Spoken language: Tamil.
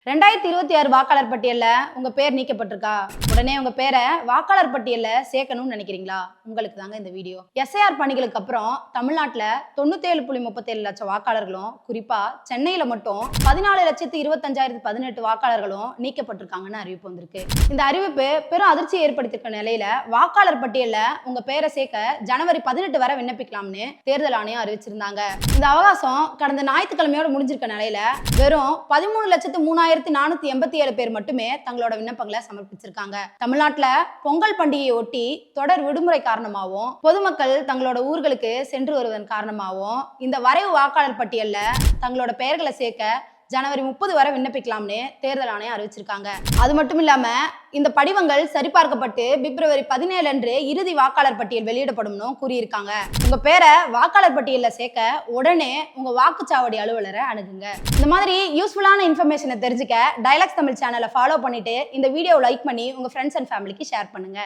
2026 வாக்காளர் பட்டியல்ல உங்க பேர் நீக்கப்பட்டிருக்கா? உடனே உங்க பேரை வாக்காளர் பட்டியல்ல சேர்க்கணும்னு நினைக்கிறீங்களா? உங்களுக்கு தாங்க இந்த வீடியோ. எஸ்ஐஆர் பணிகளுக்கு அப்புறம் தமிழ்நாட்டுல 97.37 லட்சம் வாக்காளர்களும், குறிப்பா சென்னையில மட்டும் 14,25,018 வாக்காளர்களும் நீக்கப்பட்டிருக்காங்கன்னு அறிவிப்பு வந்திருக்கு. இந்த அறிவிப்பு பெரும் அதிர்ச்சியை ஏற்படுத்தியிருக்க நிலையில வாக்காளர் பட்டியல்ல உங்க பேரை சேர்க்க ஜனவரி 18 வரை விண்ணப்பிக்கலாம்னு தேர்தல் ஆணையம் அறிவிச்சிருந்தாங்க. இந்த அவகாசம் கடந்த ஞாயிற்றுக்கிழமையோட முடிஞ்சிருக்க நிலையில வெறும் 13,0487 பேர் மட்டுமே தங்களோட விண்ணப்பங்களை சமர்ப்பிச்சிருக்காங்க. தமிழ்நாட்டுல பொங்கல் பண்டிகையை ஒட்டி தொடர் விடுமுறை காரணமாகவும் பொதுமக்கள் தங்களோட ஊர்களுக்கு சென்று வருவதன் காரணமாகவும் இந்த வரைவு வாக்காளர் பட்டியல்ல தங்களோட பெயர்களை சேர்க்க ஜனவரி 30 வரை விண்ணப்பிக்கலாம்னு தேர்தல் ஆணையம் அறிவிச்சிருக்காங்க. அது மட்டும் இல்லாம இந்த படிவங்கள் சரிபார்க்கப்பட்டு பிப்ரவரி 17 அன்று இறுதி வாக்காளர் பட்டியல் வெளியிடப்படும்னு கூறியிருக்காங்க. உங்க பேரை வாக்காளர் பட்டியல்ல சேர்க்க உடனே உங்க வாக்குச்சாவடி அலுவலரை அணுகுங்க. இந்த மாதிரி யூஸ்ஃபுல்லான இன்ஃபர்மேஷனை தெரிஞ்சுக்க டைலாக்ஸ் தமிழ் சேனலை ஃபாலோ பண்ணிட்டு இந்த வீடியோவை லைக் பண்ணி உங்க ஃப்ரெண்ட்ஸ் அண்ட் ஃபேமிலிக்கு ஷேர் பண்ணுங்க.